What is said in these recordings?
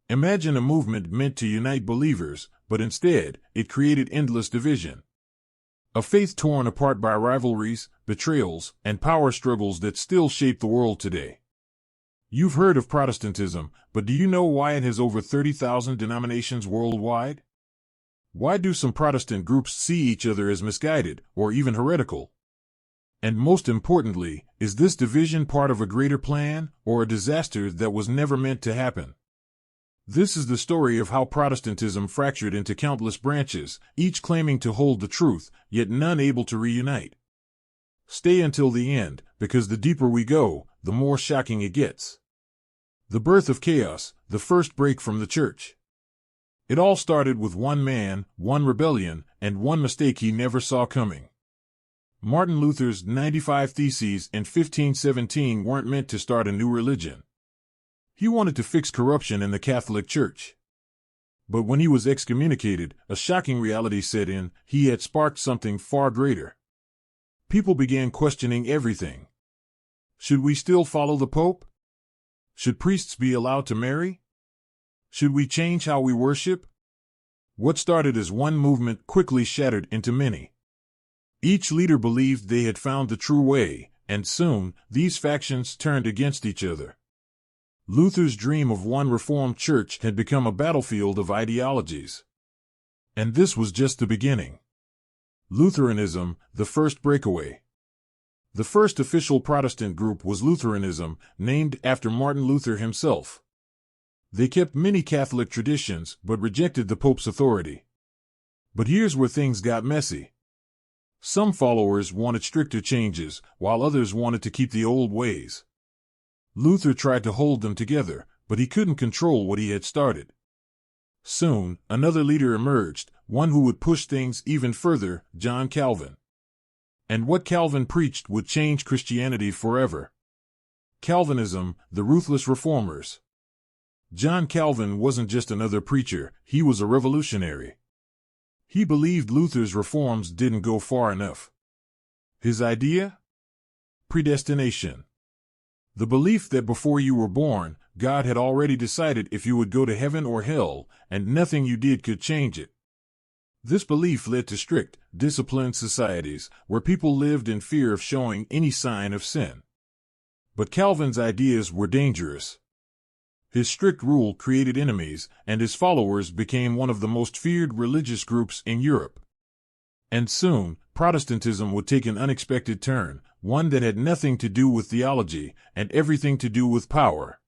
Imagine a movement meant to unite believers, but instead, it created endless division. A faith torn apart by rivalries, betrayals, and power struggles that still shape the world today. You've heard of Protestantism, but do you know why it has over 30,000 denominations worldwide? Why do some Protestant groups see each other as misguided, or even heretical? And most importantly, is this division part of a greater plan, or a disaster that was never meant to happen? This is the story of how Protestantism fractured into countless branches, each claiming to hold the truth, yet none able to reunite. Stay until the end, because the deeper we go, the more shocking it gets. The birth of chaos, the first break from the church. It all started with one man, one rebellion, and one mistake he never saw coming. Martin Luther's 95 Theses in 1517 weren't meant to start a new religion. He wanted to fix corruption in the Catholic Church. But when he was excommunicated, a shocking reality set in. He had sparked something far greater. People began questioning everything. Should we still follow the Pope? Should priests be allowed to marry? Should we change how we worship? What started as one movement quickly shattered into many. Each leader believed they had found the true way, and soon, these factions turned against each other. Luther's dream of one Reformed church had become a battlefield of ideologies. And this was just the beginning. Lutheranism, the first breakaway. The first official Protestant group was Lutheranism, named after Martin Luther himself. They kept many Catholic traditions, but rejected the Pope's authority. But here's where things got messy. Some followers wanted stricter changes, while others wanted to keep the old ways. Luther tried to hold them together, but he couldn't control what he had started. Soon, another leader emerged, one who would push things even further, John Calvin. And what Calvin preached would change Christianity forever. Calvinism, the ruthless reformers. John Calvin wasn't just another preacher, he was a revolutionary. He believed Luther's reforms didn't go far enough. His idea? Predestination. The belief that before you were born, God had already decided if you would go to heaven or hell, and nothing you did could change it. This belief led to strict, disciplined societies, where people lived in fear of showing any sign of sin. But Calvin's ideas were dangerous. His strict rule created enemies, and his followers became one of the most feared religious groups in Europe. And soon, Protestantism would take an unexpected turn, one that had nothing to do with theology and everything to do with power.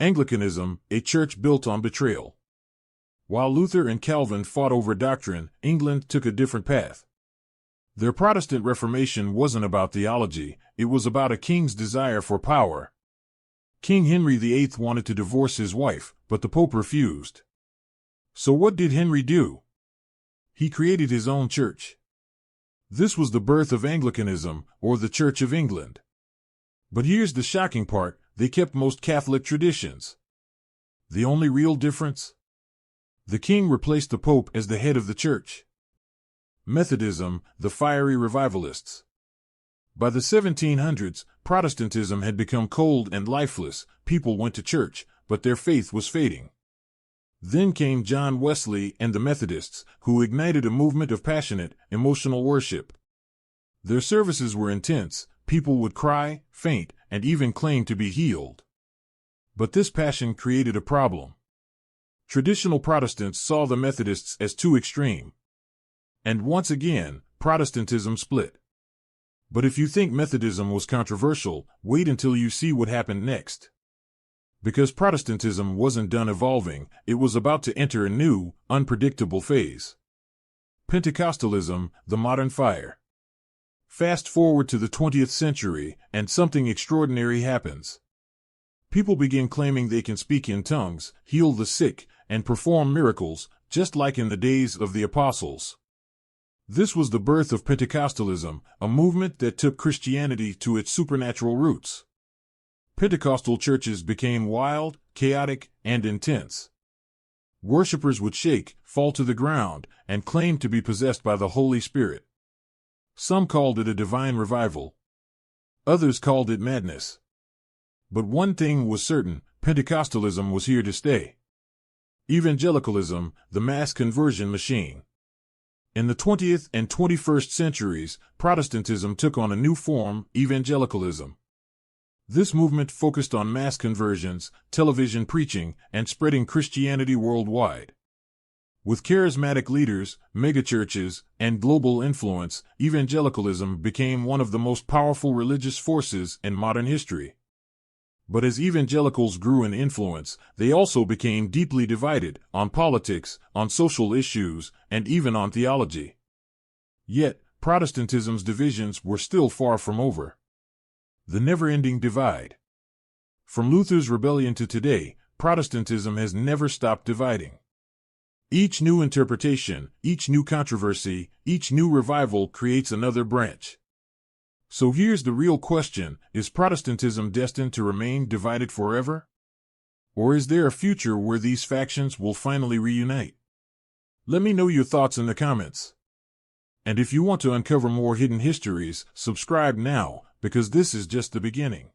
Anglicanism, a church built on betrayal. While Luther and Calvin fought over doctrine, England took a different path. Their Protestant Reformation wasn't about theology, it was about a king's desire for power. King Henry VIII wanted to divorce his wife, but the Pope refused. So what did Henry do? He created his own church. This was the birth of Anglicanism, or the Church of England. But here's the shocking part, they kept most Catholic traditions. The only real difference? The king replaced the Pope as the head of the church. Methodism, the fiery revivalists. By the 1700s, Protestantism had become cold and lifeless, people went to church, but their faith was fading. Then came John Wesley and the Methodists, who ignited a movement of passionate, emotional worship. Their services were intense, people would cry, faint, and even claim to be healed. But this passion created a problem. Traditional Protestants saw the Methodists as too extreme. And once again, Protestantism split. But if you think Methodism was controversial, wait until you see what happened next. Because Protestantism wasn't done evolving, it was about to enter a new, unpredictable phase. Pentecostalism, the modern fire. Fast forward to the 20th century, and something extraordinary happens. People begin claiming they can speak in tongues, heal the sick, and perform miracles, just like in the days of the apostles. This was the birth of Pentecostalism, a movement that took Christianity to its supernatural roots. Pentecostal churches became wild, chaotic, and intense. Worshippers would shake, fall to the ground, and claim to be possessed by the Holy Spirit. Some called it a divine revival. Others called it madness. But one thing was certain, Pentecostalism was here to stay. Evangelicalism, the mass conversion machine. In the 20th and 21st centuries, Protestantism took on a new form, evangelicalism. This movement focused on mass conversions, television preaching, and spreading Christianity worldwide. With charismatic leaders, megachurches, and global influence, evangelicalism became one of the most powerful religious forces in modern history. But as evangelicals grew in influence, they also became deeply divided on politics, on social issues, and even on theology. Yet, Protestantism's divisions were still far from over. The never-ending divide. From Luther's rebellion to today, Protestantism has never stopped dividing. Each new interpretation, each new controversy, each new revival creates another branch. So here's the real question: is Protestantism destined to remain divided forever? Or is there a future where these factions will finally reunite? Let me know your thoughts in the comments. And if you want to uncover more hidden histories, subscribe now, because this is just the beginning.